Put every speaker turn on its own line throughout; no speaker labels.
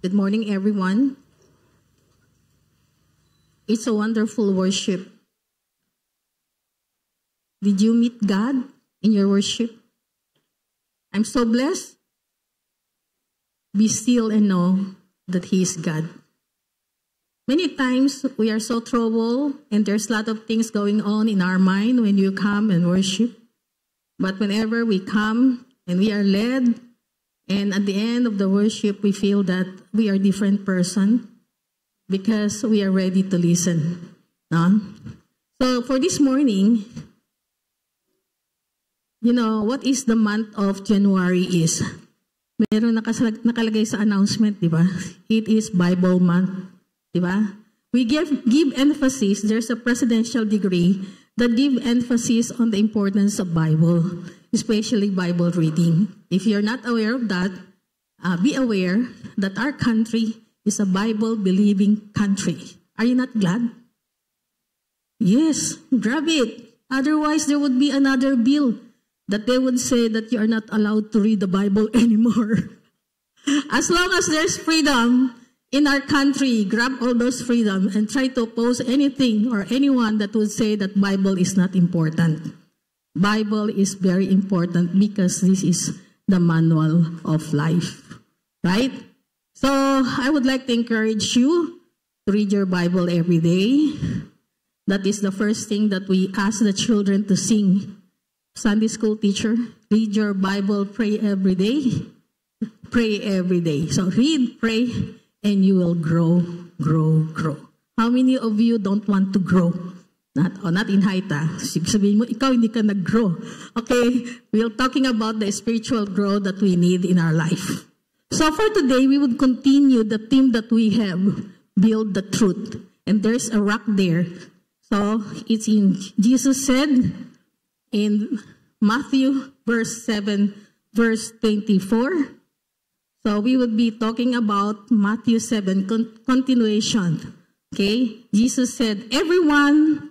Good morning, everyone. It's a wonderful worship. Did you meet God in your worship? I'm so blessed. Be still and know that He is God. Many times we are so troubled and there's a lot of things going on in our mind when you come and worship. But whenever we come and we are led, and at the end of the worship, we feel that we are a different person because we are ready to listen. No? So for this morning, what is the month of January is? Meron nakalagay sa announcement, di ba? It is Bible month, di ba? We give emphasis, there's a presidential degree that give emphasis on the importance of Bible, especially Bible reading. If you're not aware of that, be aware that our country is a Bible-believing country. Are you not glad? Yes, grab it. Otherwise, there would be another bill that they would say that you are not allowed to read the Bible anymore. As long as there's freedom in our country, grab all those freedom and try to oppose anything or anyone that would say that Bible is not important. Bible is very important because this is the manual of life, right? So I would like to encourage you to read your Bible every day. That is the first thing that we ask the children to sing. Sunday school teacher, read your Bible, pray every day. Pray every day. So read, pray, and you will grow, grow, grow. How many of you don't want to grow? Not in height, sabihin mo, ikaw hindi ka nag-grow. Okay, we're talking about the spiritual growth that we need in our life. So for today, we would continue the theme that we have, build the truth. And there's a rock there. So it's in, Jesus said in Matthew verse 7, verse 24. So we would be talking about Matthew 7, continuation. Okay? Jesus said, everyone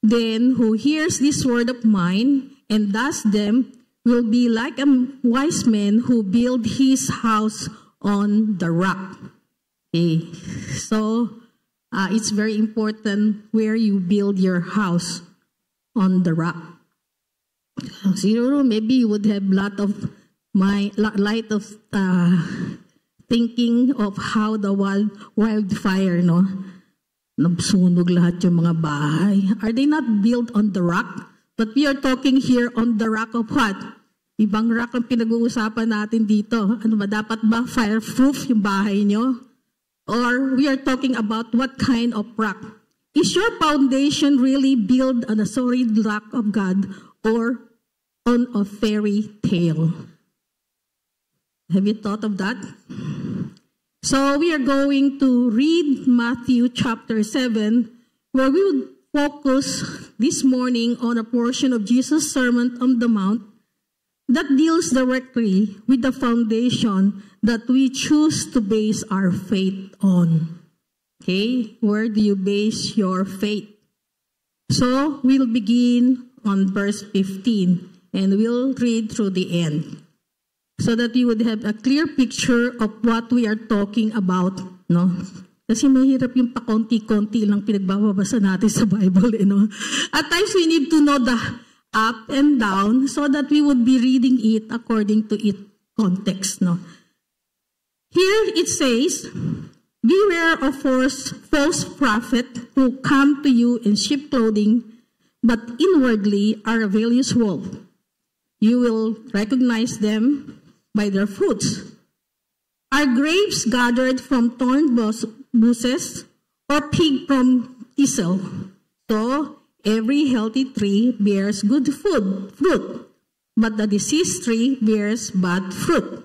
then who hears this word of mine and does them will be like a wise man who built his house on the rock. Okay? So it's very important where you build your house on the rock. Siguro, maybe you would have light of thinking of how the wildfire, nabsunog lahat yung mga bahay. Are they not built on the rock? But we are talking here on the rock of what? Ibang rock ang pinag-uusapan natin dito. Ano ba, dapat ba fireproof yung bahay nyo? Or we are talking about what kind of rock? Is your foundation really built on a solid rock of God or on a fairy tale? Have you thought of that? So we are going to read Matthew chapter 7, where we would focus this morning on a portion of Jesus' Sermon on the Mount that deals directly with the foundation that we choose to base our faith on. Okay? Where do you base your faith? So we'll begin on verse 15, and we'll read through the end, so that you would have a clear picture of what we are talking about, no? Kasi mahirap yung pakonti-konti lang pinagbabasa natin sa Bible, At times we need to know the up and down so that we would be reading it according to its context, no? Here it says, beware of false prophet who come to you in sheep clothing, but inwardly are a vicious wolf. You will recognize them by their fruits. Are grapes gathered from thorn bushes, or pig from thistle? So every healthy tree bears good fruit, but the diseased tree bears bad fruit.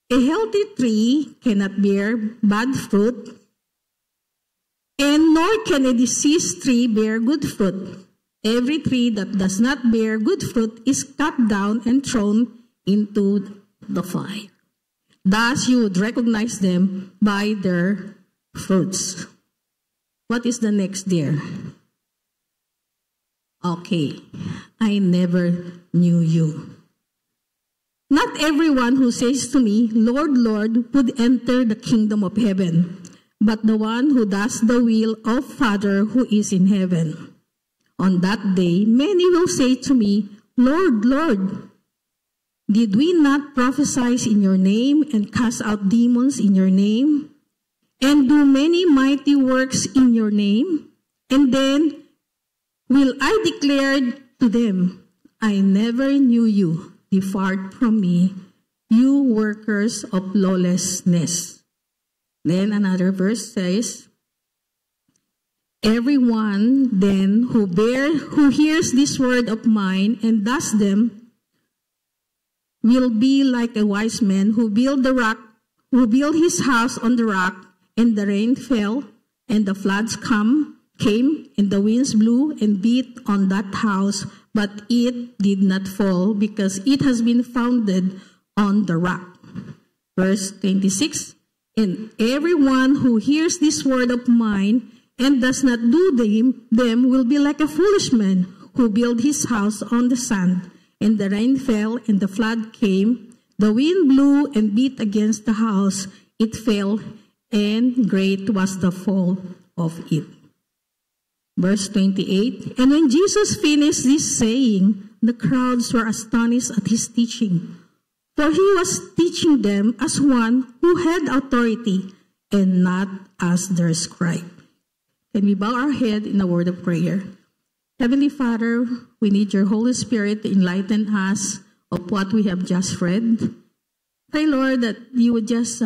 A healthy tree cannot bear bad fruit, and nor can a diseased tree bear good fruit. Every tree that does not bear good fruit is cut down and thrown into the fire. Thus you would recognize them by their fruits. What is the next there? Okay, I never knew you. Not everyone who says to me, Lord, Lord, would enter the kingdom of heaven, but the one who does the will of Father who is in heaven. On that day, many will say to me, Lord, Lord, did we not prophesy in your name and cast out demons in your name and do many mighty works in your name? And then will I declare to them, I never knew you. Depart from me, you workers of lawlessness. Then another verse says, everyone then who hears this word of mine and does them will be like a wise man who built his house on the rock, and the rain fell, and the floods came, and the winds blew and beat on that house, but it did not fall because it has been founded on the rock. Verse 26, and everyone who hears this word of mine and does not do them will be like a foolish man who built his house on the sand, and the rain fell and the flood came, the wind blew and beat against the house, it fell, and great was the fall of it. Verse 28, and when Jesus finished this saying, the crowds were astonished at his teaching, for he was teaching them as one who had authority and not as their scribe. Can we bow our head in a word of prayer? Heavenly Father, we need your Holy Spirit to enlighten us of what we have just read. Pray, Lord, that you would just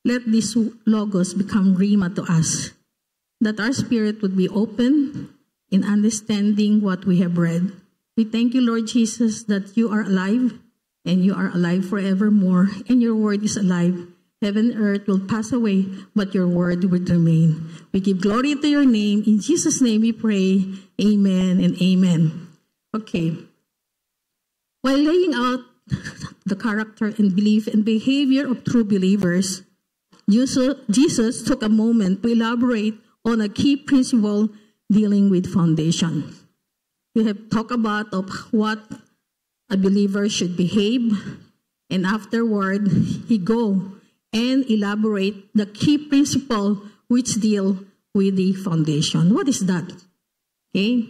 let this Logos become Rhema to us, that our spirit would be open in understanding what we have read. We thank you, Lord Jesus, that you are alive, and you are alive forevermore, and your word is alive. Heaven and earth will pass away, but your word will remain. We give glory to your name. In Jesus' name we pray. Amen and amen. Okay. While laying out the character and belief and behavior of true believers, Jesus took a moment to elaborate on a key principle dealing with foundation. We have talked about of what a believer should behave, and afterward, he go and elaborate the key principle which deal with the foundation. What is that? Okay,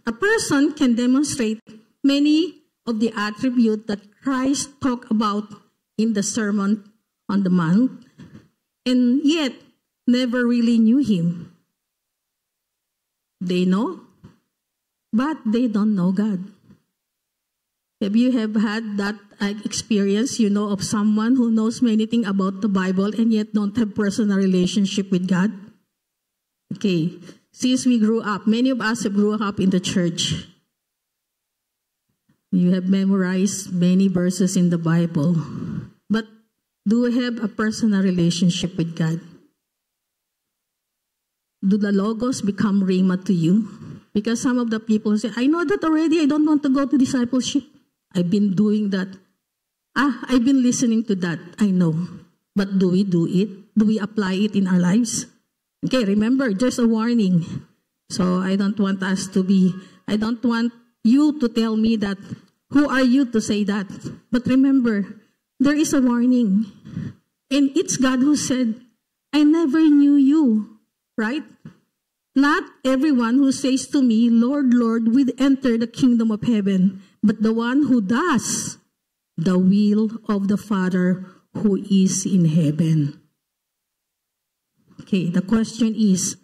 a person can demonstrate many of the attributes that Christ talked about in the Sermon on the Mount, and yet never really knew him. They know, but they don't know God. Have you had that experience, of someone who knows many things about the Bible and yet don't have personal relationship with God? Okay, since we grew up, many of us have grew up in the church. You have memorized many verses in the Bible, but do we have a personal relationship with God? Do the Logos become Rhema to you? Because some of the people say, I know that already, I don't want to go to discipleship. I've been doing that. I've been listening to that. I know. But do we do it? Do we apply it in our lives? Okay, remember, there's a warning. So I don't want you to tell me that, who are you to say that? But remember, there is a warning. And it's God who said, I never knew you. Right? Not everyone who says to me, Lord, Lord, will enter the kingdom of heaven, but the one who does the will of the Father who is in heaven. Okay, the question is,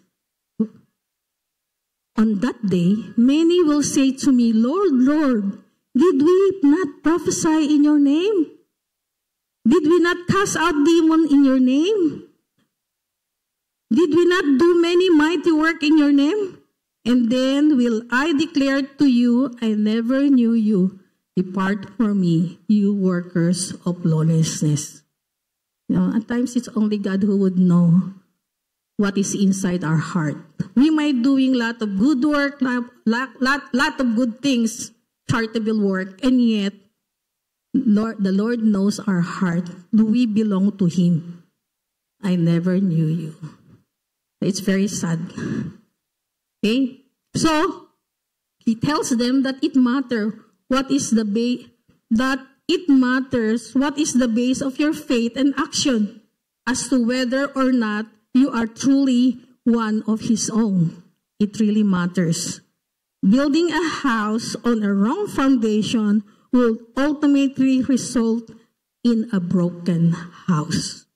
on that day, many will say to me, Lord, Lord, did we not prophesy in your name? Did we not cast out demons in your name? Did we not do many mighty work in your name? And then will I declare to you, I never knew you. Depart from me, you workers of lawlessness. At times it's only God who would know what is inside our heart. We might doing lot of good work, lot of good things, charitable work, and yet the Lord knows our heart. Do we belong to Him? I never knew you. It's very sad. Okay? So, He tells them that it it matters what is the base of your faith and action as to whether or not you are truly one of His own. It really matters. Building a house on a wrong foundation will ultimately result in a broken house.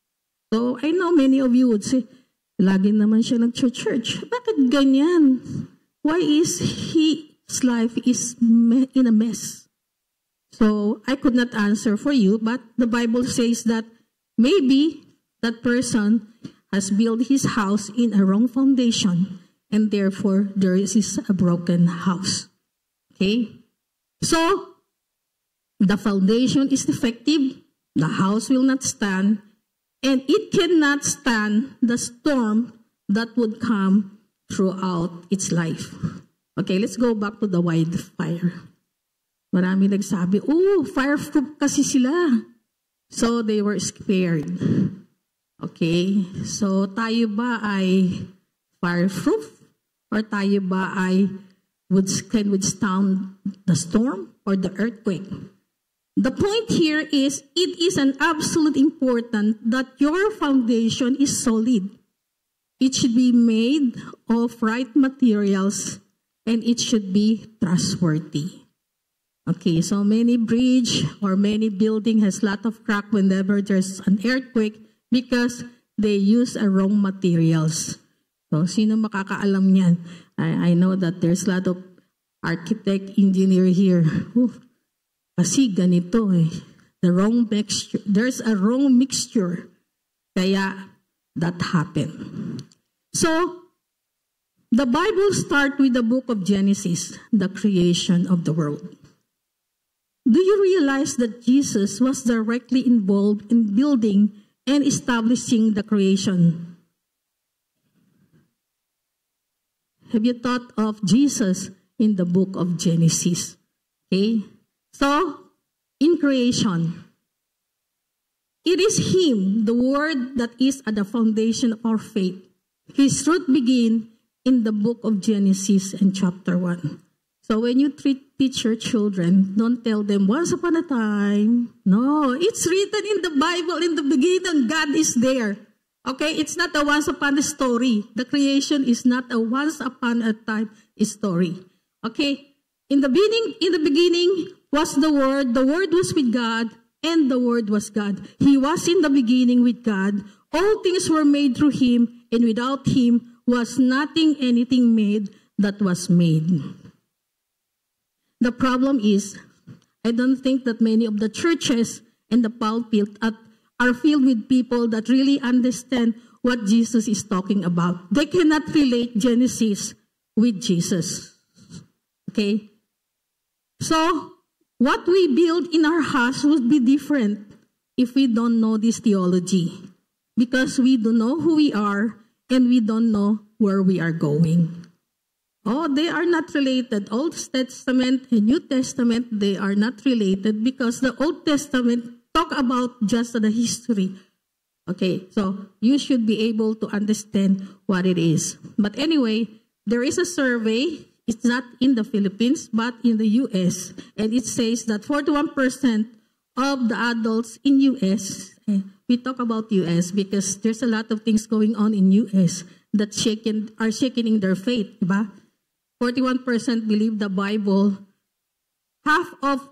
So I know many of you would say, lagi naman siya nag-church. Bakit ganyan? Why is his life is in a mess? So I could not answer for you, but the Bible says that maybe that person has built his house in a wrong foundation, and therefore there is a broken house. Okay? So, the foundation is defective, the house will not stand, and it cannot stand the storm that would come throughout its life. Okay, let's go back to the wildfire. Marami nagsabi, fireproof kasi sila. So, they were scared. Okay, so tayo ba ay fireproof? Or tayo ba ay can withstand the storm or the earthquake? The point here is, it is an absolute important that your foundation is solid. It should be made of right materials and it should be trustworthy. Okay, so many bridge or many building has lot of crack whenever there's an earthquake because they use a wrong materials. So, sino makakaalam niyan? I know that there's a lot of architect, engineer here. Kasi ganito eh. The wrong mixture. There's a wrong mixture. Kaya, that happened. So, the Bible starts with the book of Genesis, the creation of the world. Do you realize that Jesus was directly involved in building and establishing the creation? Have you thought of Jesus in the book of Genesis? Okay? So, in creation, it is Him, the Word, that is at the foundation of our faith. His root begin in the book of Genesis and chapter 1. So when you teach your children, don't tell them, once upon a time. No, it's written in the Bible, in the beginning, God is there. Okay, it's not a once upon a story. The creation is not a once upon a time story. Okay, in the beginning was the Word was with God, and the Word was God. He was in the beginning with God. All things were made through Him, and without Him was anything made that was made. The problem is, I don't think that many of the churches and the pulpit are filled with people that really understand what Jesus is talking about. They cannot relate Genesis with Jesus. Okay? So, what we build in our house would be different if we don't know this theology. Because we don't know who we are and we don't know where we are going. Oh, they are not related. Old Testament and New Testament, they are not related because the Old Testament talk about just the history. Okay, so you should be able to understand what it is. But anyway, there is a survey. It's not in the Philippines, but in the U.S. And it says that 41% of the adults in U.S., we talk about U.S. because there's a lot of things going on in U.S. that are shaking their faith, diba? 41% believe the Bible. Half of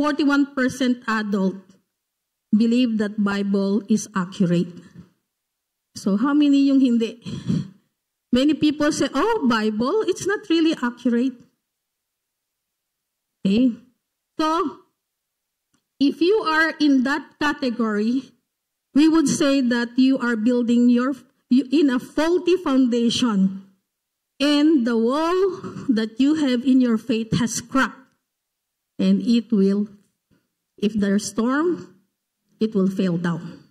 41% adult believe that Bible is accurate. So how many yung hindi? Many people say, oh, Bible, it's not really accurate. Okay? So, if you are in that category, we would say that you are building in a faulty foundation. And the wall that you have in your faith has cracked. And it will, if there's a storm, it will fail down.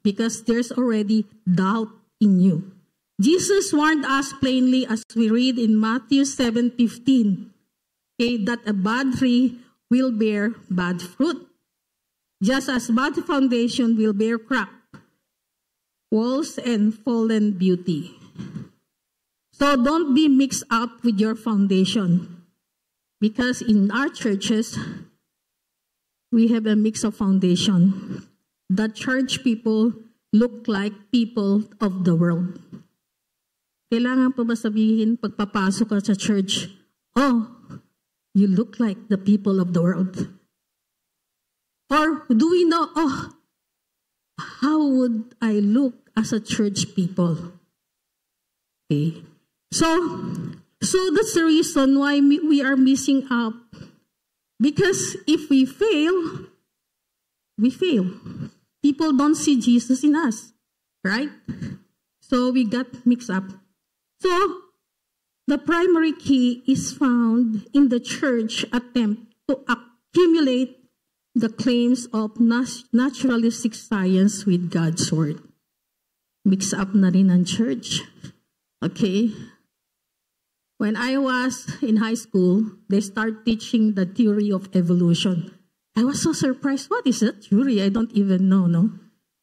Because there's already doubt in you. Jesus warned us plainly as we read in Matthew 7:15, okay, that a bad tree will bear bad fruit. Just as bad foundation will bear crack, walls, and fallen beauty. So don't be mixed up with your foundation. Because in our churches, we have a mix of foundation. The church people look like people of the world. Kailangan pa ba sabihin pagpapasok ka sa church, oh, you look like the people of the world? Or do we know, oh, how would I look as a church people? Okay. So that's the reason why we are missing out. Because if we fail, we fail. People don't see Jesus in us, right? So we got mixed up. So the primary key is found in the church attempt to accumulate the claims of naturalistic science with God's word. Mix up na rin ang church. Okay? When I was in high school, they start teaching the theory of evolution. I was so surprised. What is that theory? I don't even know, no?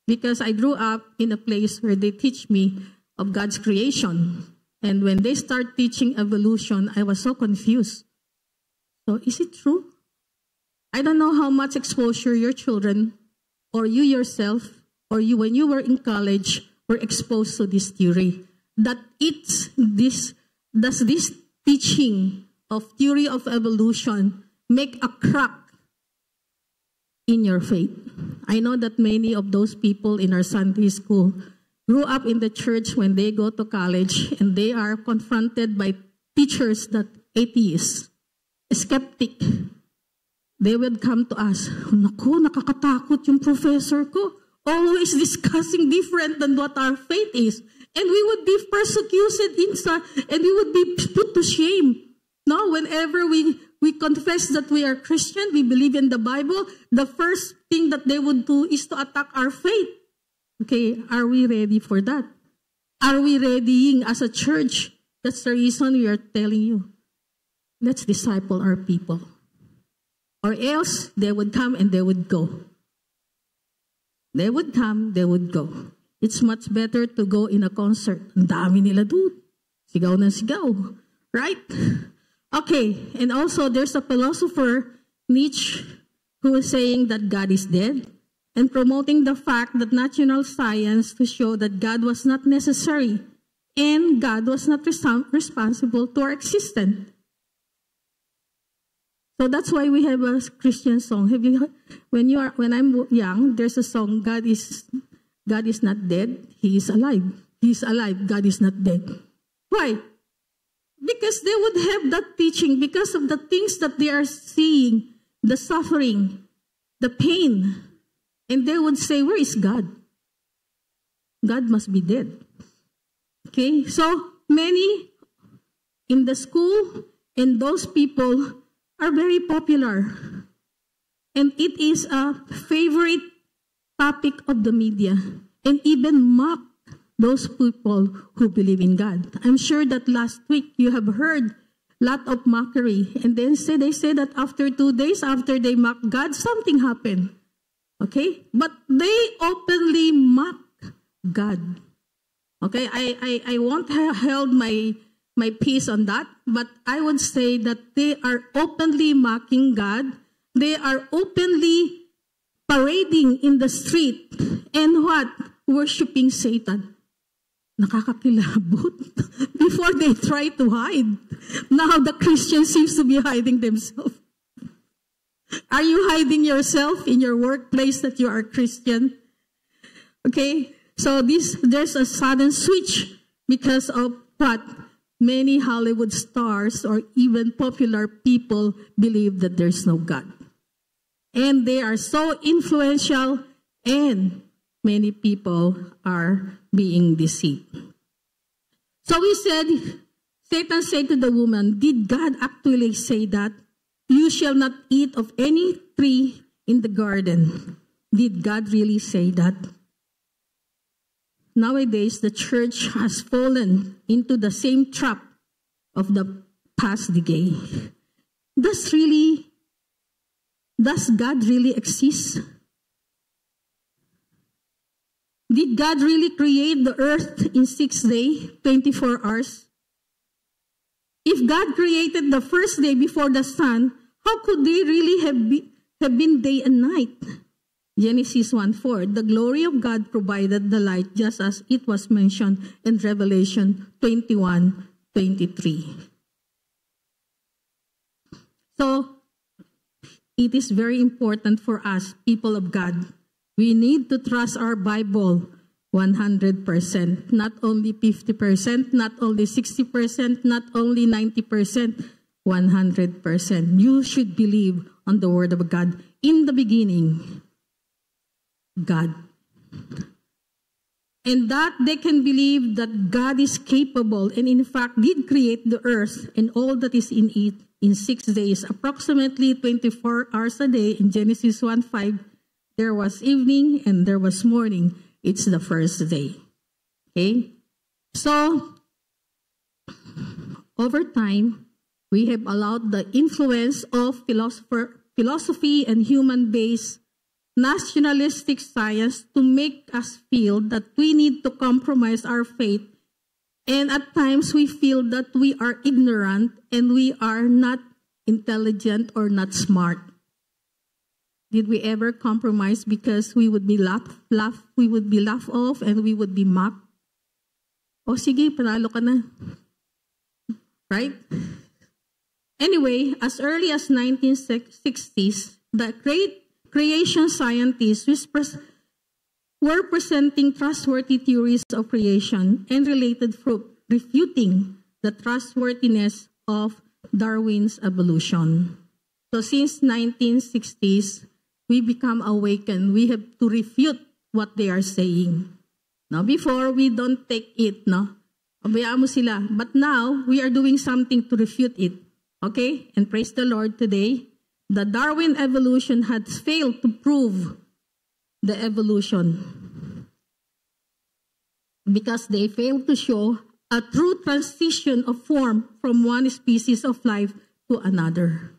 Because I grew up in a place where they teach me of God's creation. And when they start teaching evolution, I was so confused. So is it true? I don't know how much exposure your children or you yourself or you when you were in college were exposed to this theory. That does this teaching of theory of evolution make a crack in your faith? I know that many of those people in our Sunday school grew up in the church when they go to college and they are confronted by teachers that atheists, skeptic. They would come to us, naku, nakakatakot yung professor ko. Always discussing different than what our faith is. And we would be persecuted inside, and we would be put to shame. No, whenever we confess that we are Christian, we believe in the Bible, the first thing that they would do is to attack our faith. Okay, are we ready for that? Are we readying as a church? That's the reason we are telling you, let's disciple our people. Or else, they would come and they would go. They would come, they would go. It's much better to go in a concert. Ang dami nila doon. Sigaw na sigaw. Right? Okay, and also there's a philosopher, Nietzsche, who is saying that God is dead and promoting the fact that natural science to show that God was not necessary and God was not responsible to our existence. So that's why we have a Christian song. Have you heard? When I'm young, there's a song, God is not dead, He is alive. He is alive, God is not dead. Why? Because they would have that teaching because of the things that they are seeing, the suffering, the pain. And they would say, where is God? God must be dead. Okay, so many in the school and those people are very popular. And it is a favorite topic of the media. And even mock those people who believe in God. I'm sure that last week you have heard a lot of mockery. And then they say that after 2 days, after they mock God, something happened. Okay? But they openly mock God. Okay? I won't have held my peace on that, but I would say that they are openly mocking God. They are openly parading in the street and what? Worshipping Satan. Nakakakilabot. Before they try to hide. Now the Christian seems to be hiding themselves. Are you hiding yourself in your workplace that you are Christian? Okay, so there's a sudden switch because of what? Many Hollywood stars or even popular people believe that there's no God. And they are so influential and many people are being deceived. So Satan said to the woman, did God actually say that? You shall not eat of any tree in the garden. Did God really say that? Nowadays, the church has fallen into the same trap of the past decade. Does God really exist? Did God really create the earth in 6 days, 24 hours? If God created the first day before the sun, how could they really have been day and night. Genesis 1:4, the glory of God provided the light just as it was mentioned in Revelation 21:23. So, it is very important for us, people of God. We need to trust our Bible 100%, not only 50%, not only 60%, not only 90%, 100%. You should believe on the Word of God. In the beginning, God. And that they can believe that God is capable and in fact did create the earth and all that is in it in 6 days, approximately 24 hours a day. In Genesis 1:5, there was evening and there was morning. It's the first day. Okay? So, over time, we have allowed the influence of philosophy and human-based nationalistic science to make us feel that we need to compromise our faith. And at times, we feel that we are ignorant and we are not intelligent or not smart. Did we ever compromise because we would be laughed off and we would be mocked? O sige, panalo ka na. Right? Anyway, as early as 1960s, the great creation scientists were presenting trustworthy theories of creation and related proof, refuting the trustworthiness of Darwin's evolution. So since 1960s, we become awakened. We have to refute what they are saying. Now, before, we don't take it, no? Abayaan mo sila. But now, we are doing something to refute it. Okay? And praise the Lord today, the Darwin evolution has failed to prove the evolution because they failed to show a true transition of form from one species of life to another.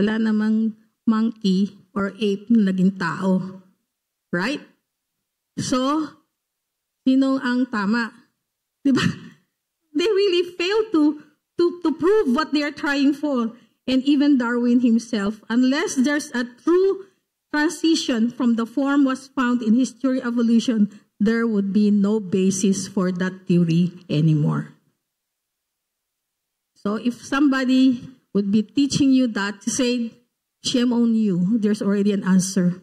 Wala namang monkey or ape na naging tao. Right? So, sino ang tama? Diba? They really fail to prove what they are trying for. And even Darwin himself, unless there's a true transition from the form was found in history evolution, there would be no basis for that theory anymore. So if somebody would be teaching you that, to say, shame on you, there's already an answer.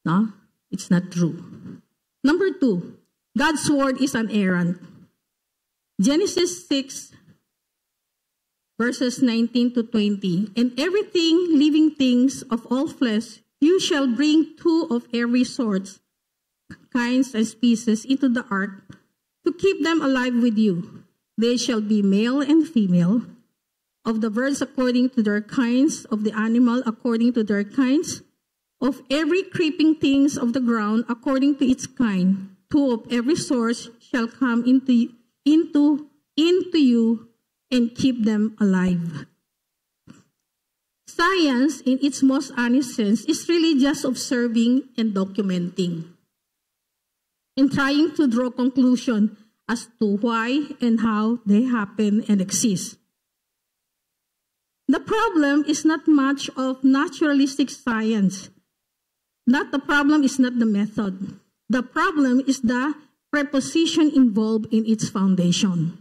No? It's not true. Number 2, God's word is inerrant. Genesis 6, verses 19 to 20. And everything, living things of all flesh, you shall bring 2 of every sort, kinds and species, into the ark, to keep them alive with you. They shall be male and female, of the birds according to their kinds, of the animal according to their kinds, of every creeping things of the ground according to its kind. 2 of every sort shall come into you, and keep them alive. Science, in its most honest sense, is really just observing and documenting and trying to draw conclusion as to why and how they happen and exist. The problem is not much of naturalistic science. The problem is not the method. The problem is the preposition involved in its foundation.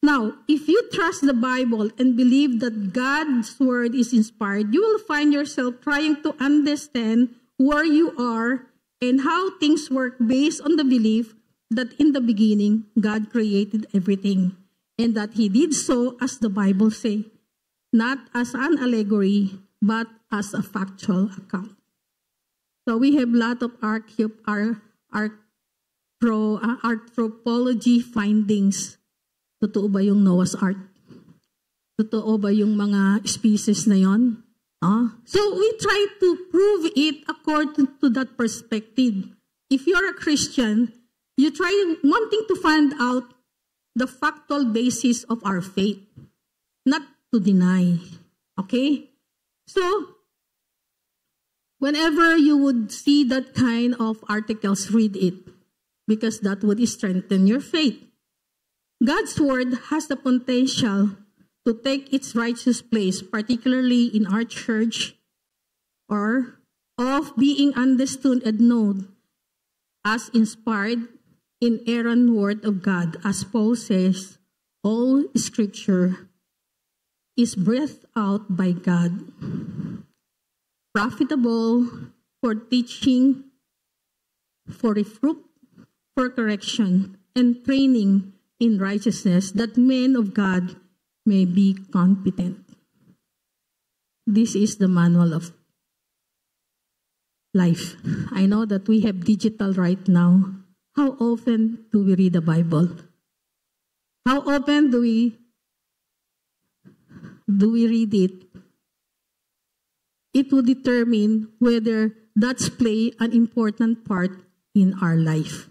Now, if you trust the Bible and believe that God's word is inspired, you will find yourself trying to understand where you are and how things work based on the belief that in the beginning, God created everything and that He did so as the Bible says, not as an allegory, but as a factual account. So we have a lot of anthropology findings. Totoo ba yung Noah's Ark? Totoo ba yung mga species na yon? So we try to prove it according to that perspective. If you're a Christian, you try wanting to find out the factual basis of our faith, not to deny. Okay? So, whenever you would see that kind of articles, read it, because that would strengthen your faith. God's word has the potential to take its righteous place, particularly in our church, or of being understood and known as inspired, inerrant word of God. As Paul says, all scripture is breathed out by God, profitable for teaching, for reproof, for correction, and training in righteousness, that men of God may be competent. This is the manual of life. I know that we have digital right now. How often do we read the Bible? How often do we read it? It will determine whether that's play an important part in our life.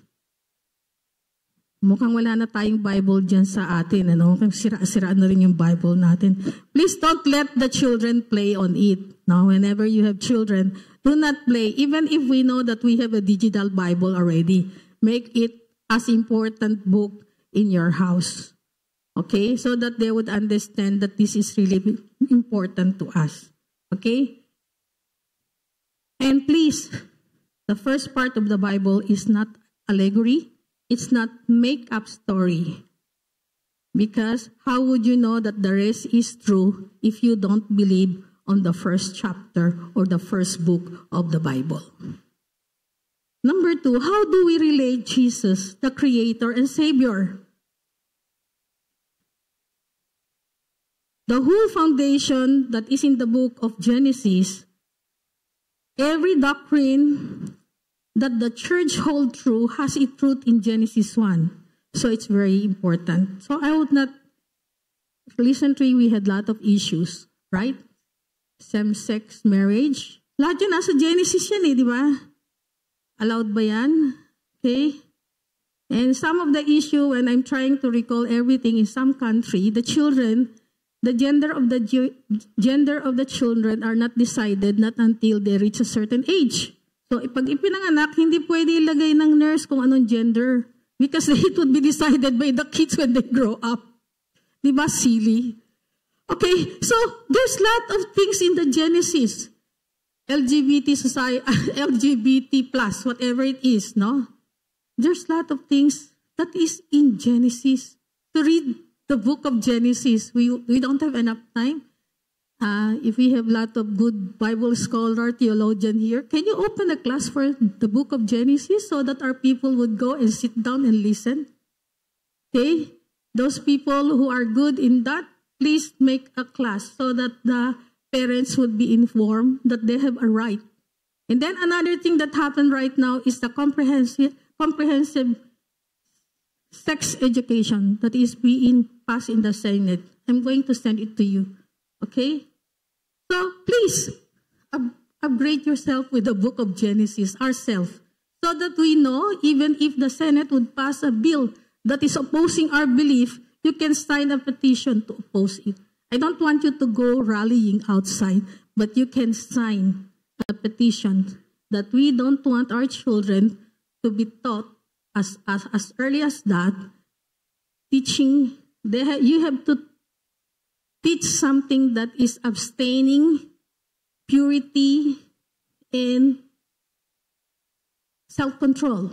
Mukhang wala na tayong Bible dyan sa atin. Mukhang sira-sira na rin yung Bible natin. Please don't let the children play on it. No? Whenever you have children, do not play. Even if we know that we have a digital Bible already, make it as important book in your house. Okay? So that they would understand that this is really important to us. Okay? And please, the first part of the Bible is not allegory. It's not make-up story. Because how would you know that the rest is true if you don't believe on the first chapter or the first book of the Bible? Number 2, how do we relate Jesus, the Creator and Savior? The whole foundation that is in the book of Genesis, every doctrine that the church hold true has its truth in Genesis 1. So it's very important. So I would not, recently we had a lot of issues, right? Same-sex marriage. Lahat yun nasa Genesis yan di ba? Allowed ba yan? Okay? And some of the issue, when I'm trying to recall everything in some country, the children, the gender of the children are not decided not until they reach a certain age. So, pag ipinanganak, hindi pwede ilagay ng nurse kung anong gender because it would be decided by the kids when they grow up. Di ba? Silly. Okay, so there's a lot of things in the Genesis. LGBT society, LGBT plus, whatever it is, no? There's a lot of things that is in Genesis. To read the book of Genesis, we don't have enough time. If we have a lot of good Bible scholar, theologian here, can you open a class for the book of Genesis so that our people would go and sit down and listen? Okay? Those people who are good in that, please make a class so that the parents would be informed that they have a right. And then another thing that happened right now is the comprehensive sex education that is being passed in the Senate. I'm going to send it to you. Okay? So please, upgrade yourself with the book of Genesis ourselves so that we know even if the Senate would pass a bill that is opposing our belief, you can sign a petition to oppose it. I don't want you to go rallying outside, but you can sign a petition that we don't want our children to be taught as early as that, teaching. You have to teach something that is abstaining, purity, and self-control.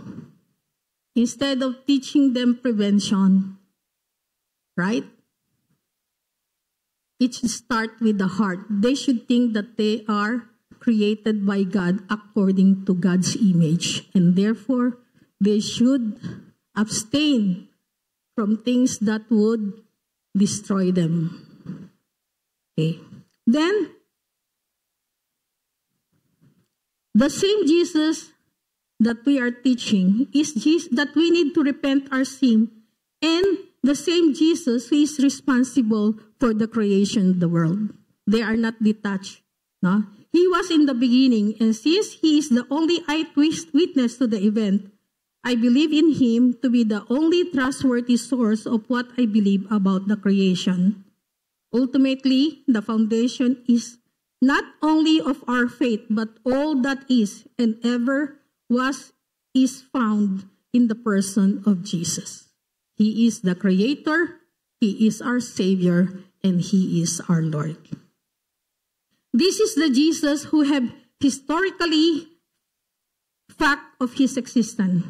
Instead of teaching them prevention, right? It should start with the heart. They should think that they are created by God according to God's image. And therefore, they should abstain from things that would destroy them. Okay. Then, the same Jesus that we are teaching is Jesus, that we need to repent our sin, and the same Jesus who is responsible for the creation of the world. They are not detached. No? He was in the beginning, and since he is the only eyewitness to the event, I believe in him to be the only trustworthy source of what I believe about the creation. Ultimately, the foundation is not only of our faith, but all that is and ever was is found in the person of Jesus. He is the Creator, he is our Savior, and He is our Lord. This is the Jesus who have historically fact of His existence,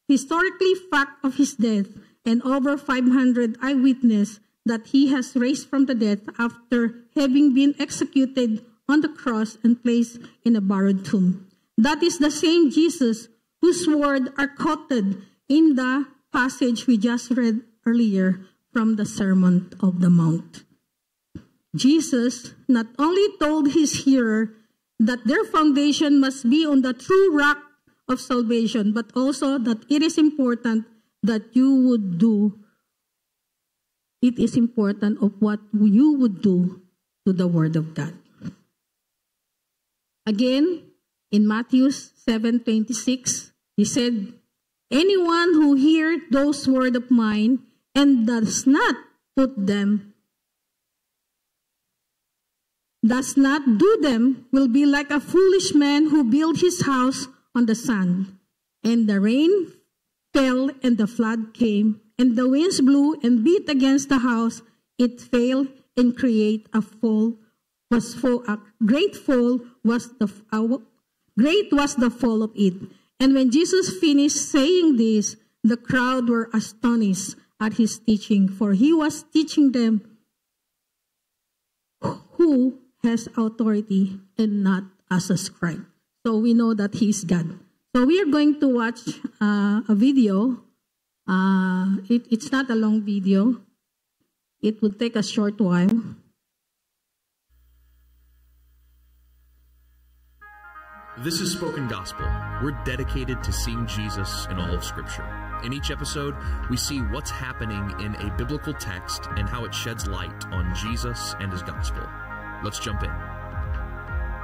historically fact of His death, and over 500 eyewitnesses that He has raised from the dead after having been executed on the cross and placed in a borrowed tomb. That is the same Jesus whose words are quoted in the passage we just read earlier from the Sermon of the Mount. Jesus not only told His hearer that their foundation must be on the true rock of salvation, but also that it is important that you would do. It is important of what you would do to the Word of God. Again, in Matthew 7:26, He said, anyone who hears those words of mine and does not do them will be like a foolish man who built his house on the sand. And the rain fell and the flood came, and the winds blew and beat against the house. It fell and great was the fall of it. And when Jesus finished saying this, the crowd were astonished at His teaching, for He was teaching them who has authority and not as a scribe. So we know that He is God. So we are going to watch a video. It's not a long video. It will take a short while.
This is Spoken Gospel. We're dedicated to seeing Jesus in all of Scripture. In each episode, we see what's happening in a biblical text and how it sheds light on Jesus and His gospel. Let's jump in.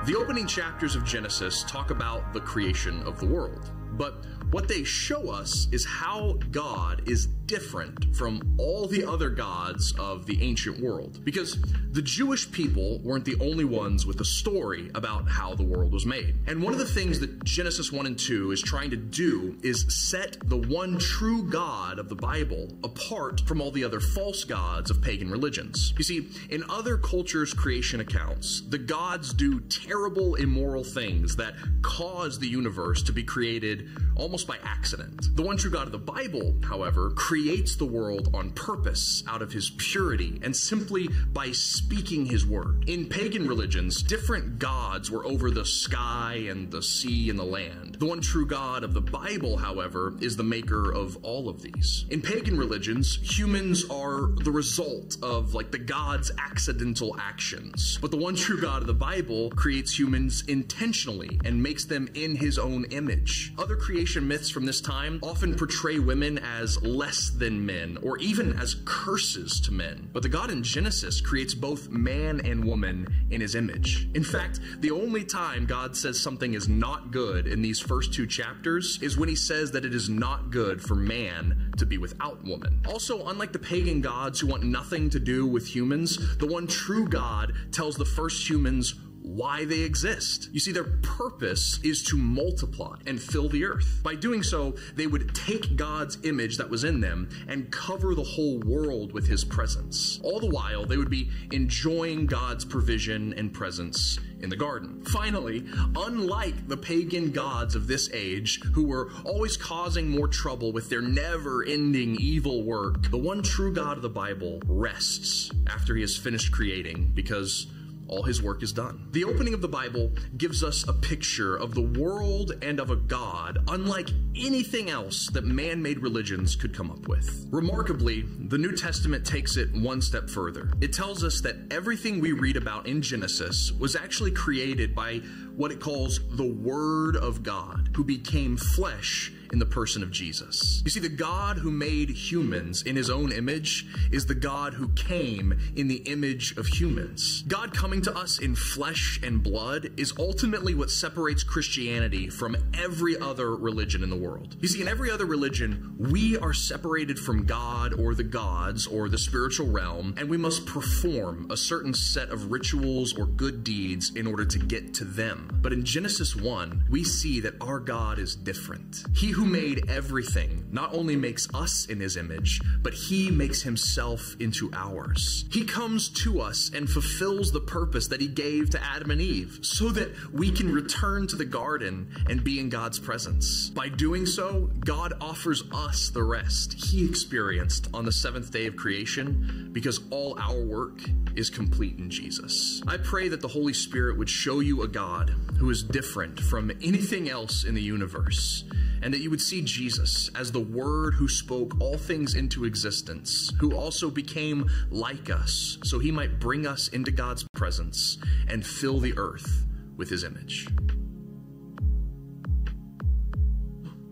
The opening chapters of Genesis talk about the creation of the world. But what they show us is how God is different from all the other gods of the ancient world. Because the Jewish people weren't the only ones with a story about how the world was made. And one of the things that Genesis 1 and 2 is trying to do is set the one true God of the Bible apart from all the other false gods of pagan religions. You see, in other cultures' creation accounts, the gods do terrible, immoral things that cause the universe to be created almost by accident. The one true God of the Bible, however, creates the world on purpose out of His purity and simply by speaking His word. In pagan religions, different gods were over the sky and the sea and the land. The one true God of the Bible, however, is the maker of all of these. In pagan religions, humans are the result of the gods' accidental actions. But the one true God of the Bible creates humans intentionally and makes them in His own image. Other creation myths from this time often portray women as less than men, or even as curses to men. But the God in Genesis creates both man and woman in His image. In fact, the only time God says something is not good in these first two chapters is when He says that it is not good for man to be without woman. Also, unlike the pagan gods who want nothing to do with humans, the one true God tells the first humans why they exist. You see, their purpose is to multiply and fill the earth. By doing so, they would take God's image that was in them and cover the whole world with His presence. All the while, they would be enjoying God's provision and presence in the garden. Finally, unlike the pagan gods of this age, who were always causing more trouble with their never-ending evil work, the one true God of the Bible rests after He has finished creating, because all His work is done. The opening of the Bible gives us a picture of the world and of a God unlike anything else that man-made religions could come up with. Remarkably, the New Testament takes it one step further. It tells us that everything we read about in Genesis was actually created by what it calls the Word of God, who became flesh in the person of Jesus. You see, the God who made humans in His own image is the God who came in the image of humans. God coming to us in flesh and blood is ultimately what separates Christianity from every other religion in the world. You see, in every other religion, we are separated from God or the gods or the spiritual realm, and we must perform a certain set of rituals or good deeds in order to get to them. But in Genesis 1, we see that our God is different. He who made everything not only makes us in his image, but he makes himself into ours. He comes to us and fulfills the purpose that he gave to Adam and Eve so that we can return to the garden and be in God's presence. By doing so, God offers us the rest he experienced on the seventh day of creation because all our work is complete in Jesus. I pray that the Holy Spirit would show you a God who is different from anything else in the universe, and that you would see Jesus as the Word who spoke all things into existence, who also became like us so he might bring us into God's presence and fill the earth with his image.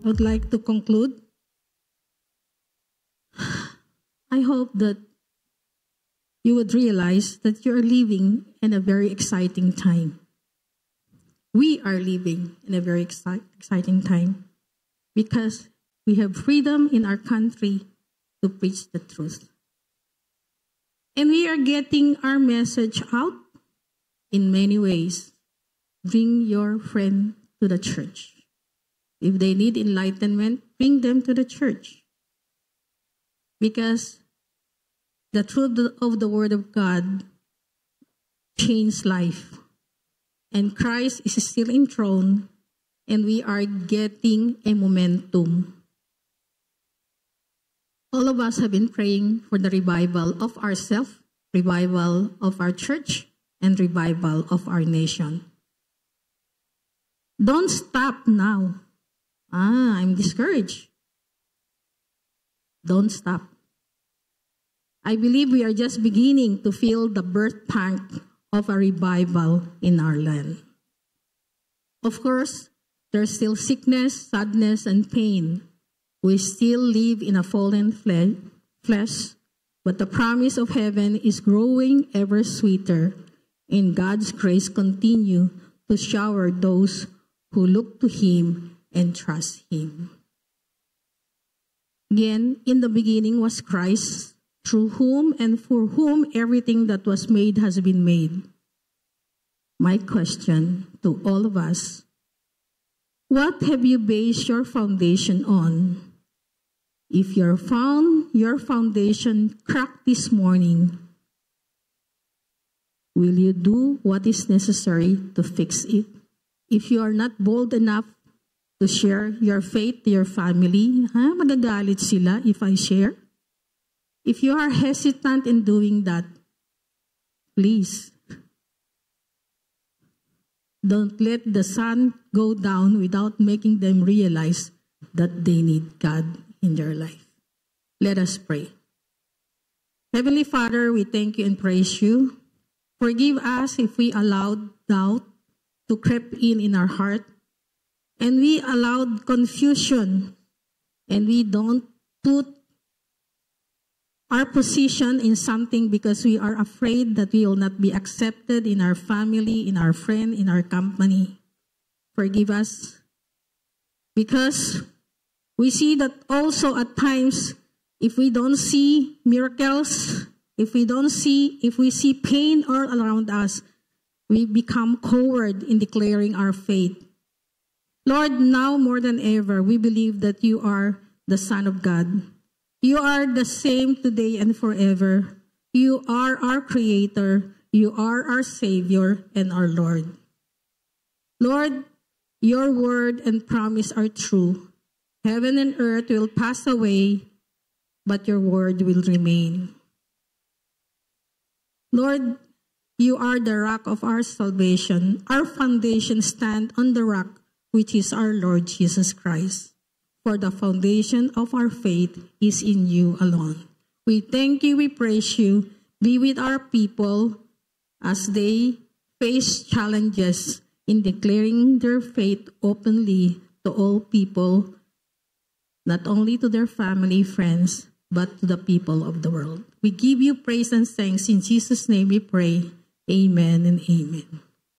I would like to conclude. I hope that you would realize that you are living in a very exciting time. We are living in a very exciting time because we have freedom in our country to preach the truth. And we are getting our message out in many ways. Bring your friend to the church. If they need enlightenment, bring them to the church. Because the truth of the Word of God changed life. And Christ is still enthroned, and we are getting a momentum. All of us have been praying for the revival of ourselves, revival of our church, and revival of our nation. Don't stop now. I'm discouraged. Don't stop. I believe we are just beginning to feel the birth pang of a revival in our land. Of course, there's still sickness, sadness, and pain. We still live in a fallen flesh, but the promise of heaven is growing ever sweeter, and God's grace continue to shower those who look to him and trust him. Again, in the beginning was Christ, through whom and for whom everything that was made has been made. My question to all of us, what have you based your foundation on? If you found your foundation cracked this morning, will you do what is necessary to fix it? If you are not bold enough to share your faith to your family, magagalit sila if I share? If you are hesitant in doing that, please, don't let the sun go down without making them realize that they need God in their life. Let us pray. Heavenly Father, we thank you and praise you. Forgive us if we allowed doubt to creep in our heart, and we allowed confusion, and we don't put our position in something because we are afraid that we will not be accepted in our family, in our friend, in our company. Forgive us. Because we see that also at times, if we don't see miracles, if we see pain all around us, we become coward in declaring our faith. Lord, now more than ever, we believe that you are the Son of God. You are the same today and forever. You are our Creator. You are our Savior and our Lord. Lord, your word and promise are true. Heaven and earth will pass away, but your word will remain. Lord, you are the rock of our salvation. Our foundation stands on the rock, which is our Lord Jesus Christ. For the foundation of our faith is in you alone. We thank you, we praise you. Be with our people as they face challenges in declaring their faith openly to all people, not only to their family, friends, but to the people of the world. We give you praise and thanks. In Jesus' name we pray. Amen and amen.